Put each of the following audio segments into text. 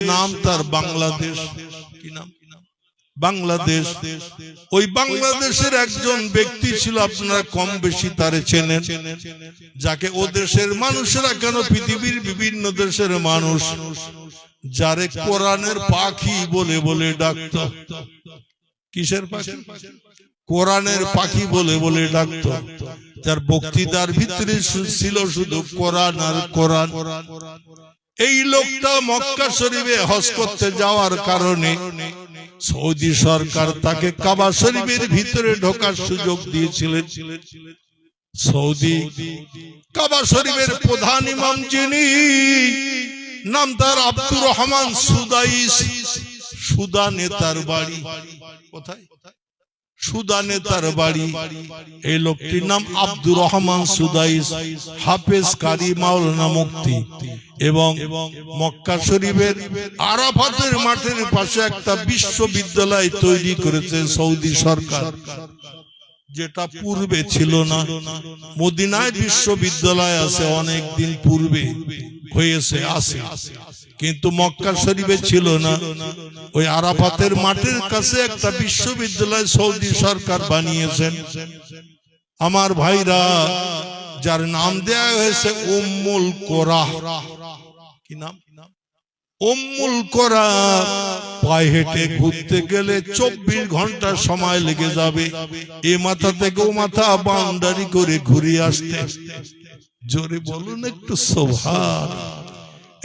নাম তার বাংলাদেশ। কি নাম? বাংলাদেশ। ওই বাংলাদেশের একজন ব্যক্তি ছিল, আপনারা কম বেশি তারে চেনেন, যাকে ও দেশের মানুষেরা কেন পৃথিবীর বিভিন্ন দেশের মানুষ যারে কোরআনের পাখি বলে বলে ডাকত। কিসের পাখি? কোরআনের পাখি বলে বলে ডাকত। যার বক্তৃতার ভিতরে ছিল শুধু কোরআন আর কোরআন। এই লোকটা মক্কা শরীফে হজ করতে যাওয়ার কারণে সৌদি সরকার তাকে কাবা শরীফের ভিতরে ঢোকার সুযোগ দিয়েছিলেন। সৌদি কাবা শরীফের প্রধান ইমাম যিনি, নাম তার আব্দুর রহমান সুদাইস। সুদানে তার বাড়ি। কোথায়? সুদানে তার বাড়ি। এই লোকটির নাম আব্দুর রহমান সুদাইস, হাফেজ, কারি, মাওলানা, মুফতি। এবং মক্কা শরীফের আরাফাতের মাঠের পাশে একটা বিশ্ববিদ্যালয় তৈরি করেছে সৌদি সরকার, যেটা পূর্বে ছিল না। মদিনায় বিশ্ববিদ্যালয় আছে, অনেক দিন পূর্বে হয়েছে, আছে, কিন্তু মক্কা শরীফে ছিল না। ওই আরাফাতের মাঠের কাছে একটা বিশ্ববিদ্যালয় সৌদি সরকার বানিয়েছেন। আমার ভাইরা, যার নাম দেয়া হয়েছে উম্মুল কোরা। কি নাম? উম্মুল কোরা। পায়ে হেঁটে ঘুরতে গেলে 24 ঘন্টা সময় লেগে যাবে এ মাথা থেকে ও মাথা বাউন্ডারি করে ঘুরে আসতে। জোরে বলুন একটু সুবহান।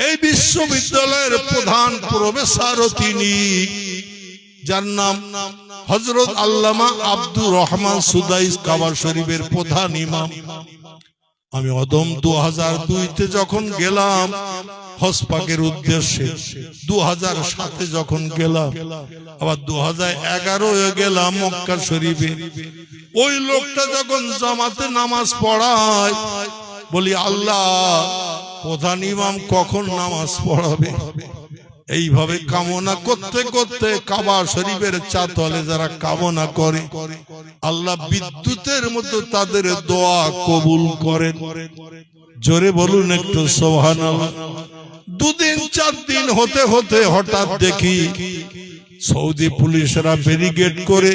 এই বিশ্ববিদ্যালয়ের প্রধান প্রফেসরও তিনি, যার নাম হযরত আল্লামা আব্দুর রহমান সুদাইস, কাবা শরীফের প্রধান ইমাম। আমি অদম 2002-তে যখন গেলাম হজ পাকের উদ্দেশ্যে, 2007-এ যখন গেলাম, আবার 2011-এ গেলাম মক্কা শরীফে। ওই লোকটা যখন জামাতে নামাজ পড়ায়, বলি আল্লাহ, প্রধান ইমাম কখন নামাজ পড়াবে? এইভাবে কামনা করতে করতে কাবা শরীফের চাতলে যারা কামনা করে, আল্লাহ বিদ্যুতের মতো তাদের দোয়া কবুল করেন। জোরে বলুন একটু সুবহানাল্লাহ। 2 দিন 4 দিন হতে হতে হঠাৎ দেখি সৌদি পুলিশরা ব্যারিকেড করে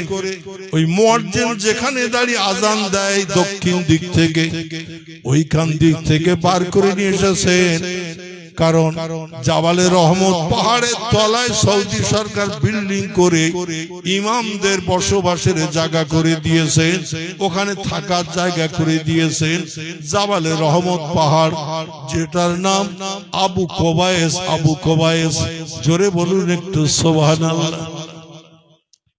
ওই মুয়াজ্জিন যেখানে দাঁড়িয়ে আজান দেয় দক্ষিণ দিক থেকে, ওইখান দিক থেকে বার করে নিয়ে এসেছেন। কারণ জাবালে রহমত পাহাড়ের তলায় সৌদি সরকার বিল্ডিং করে ইমামদের বসবাসের জায়গা করে দিয়েছেন, ওখানে থাকার জায়গা করে দিয়েছেন জাবালে রহমত পাহাড়, যেটার নাম আবু কোবায়েস। আবু কোবায়েস। জোরে বলুন একটু সুবহানাল্লাহ।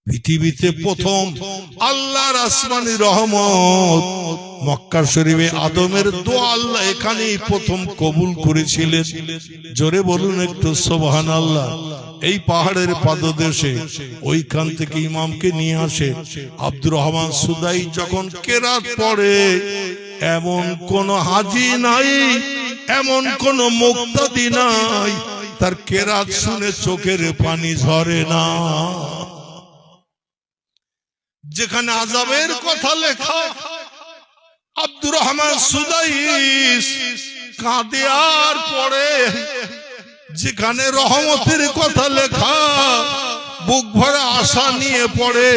পৃথিবীতে প্রথম আল্লাহর আসমানি রহমত মক্কা শরীফে আদমের দোয়া আল্লাহ এখানেই প্রথম কবুল করেছিলেন। জোরে বলুন একটু সুবহানাল্লাহ। এই পাহাড়ের পাদদেশে ওইখান থেকে ইমামকে নিয়ে আসে আব্দুর রহমান সুদাই। যখন কেরাত পড়ে, এমন কোন হাজি নাই, এমন কোন মুক্তাদি নাই, তার কেরাত শুনে চোখের পানি ঝরে না। যেখানে আযাবের কথা লেখা, আব্দুর রহমান সুদাইস কাঁদে আর পড়ে। যেখানে রহমতের কথা লেখা, বুক ভরা আশা নিয়ে পড়ে।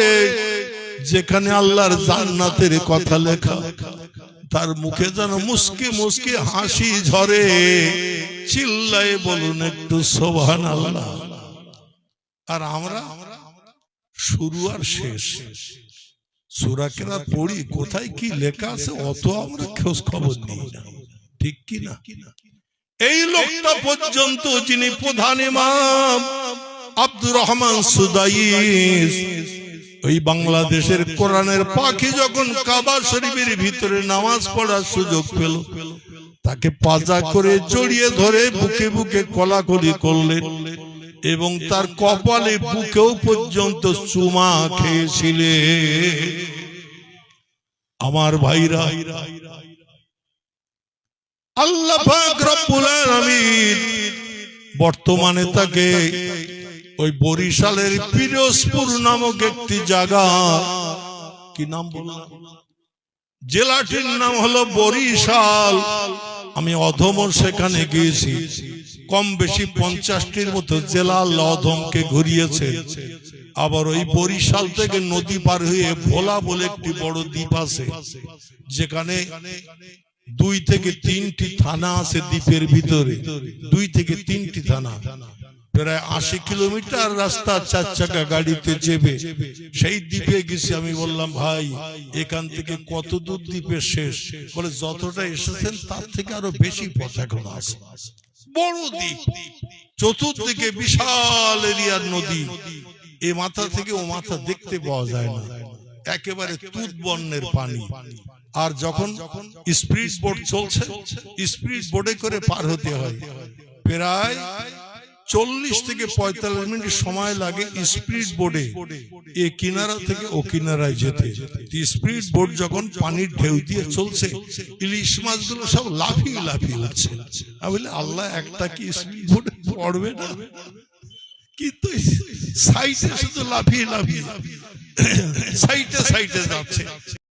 যেখানে আল্লাহর জান্নাতের কথা লেখা, তার মুখে যেন মুস্কি মুস্কি হাসি ঝরে। চিল্লায়ে বলুন একটু সুবহানাল্লাহ। আর আমরা শুরু আর শেষ সূরা কেরাত পড়ি, কোথায় কি লেখা আছে অত আমরা খোঁজ খবর নিই না, ঠিক কি না? এই লোকটা পর্যন্ত, যিনি প্রধান ইমাম আব্দুর রহমান সুদাইস, ওই বাংলাদেশের কোরআনের পাখি যখন কাবা শরীফের ভিতরে নামাজ পড়ার সুযোগ পেল, তাকে পাজা করে জড়িয়ে ধরে বুকে বুকে কোলাকুলি করলেন এবং তার কপালে বুকেও পর্যন্ত চুমা খেয়েছিলেন। আমার ভাইরা, আল্লাহ পাক রব্বুল আলামিন বর্তমানে তাকে ওই বরিশালের পিরোজপুর নামক একটি জায়গা, কি নাম বললাম, জেলাটির নাম হলো বরিশাল। আমি অধম সেখানে গিয়েছি, কম বেশি 50টির মতো জেলা লধমকে ঘুরিয়েছে। আবার ওই বরিশাল থেকে নদী পার হয়ে ভোলা বলে একটি বড় দ্বীপ আছে, যেখানে 2 থেকে 3টি থানা আছে দ্বীপের ভিতরে, 2 থেকে 3টি থানা, প্রায় 80 কিলোমিটার রাস্তা 4 চাকা গাড়িতে চেপে সেই দ্বীপে গেছি। আমি বললাম, ভাই এখান থেকে কত দূর দ্বীপের শেষ? বলে যতটা এসেছেন তার থেকে আরো বেশি পথ এখন আছে। বড় দ্বীপ, চতুর্দিকে বিশাল এরিয়ার নদী, এ মাথা থেকে ও মাথা দেখতে পাওয়া যায় না, একেবারে তুত বর্ণের পানি। আর যখন স্পিড বোট চলছে, স্পিড বোটে করে পার হতে হয়, প্রায় 40 থেকে 45 মিনিট সময় লাগে স্পিড বোটে এ কিনারা থেকে ও কিনারায় যেতে। স্পিড বোট যখন পানির ঢেউ দিয়ে চলছে, ইলিশ মাছগুলো সব লাফিয়ে লাফিয়ে উঠছে। আমি বলি, আল্লাহ, একটা কি স্পিড বোটে পড়বে না? কিন্তু সাইডে শুধু লাফিয়ে লাফিয়ে সাইডে সাইডে যাচ্ছে।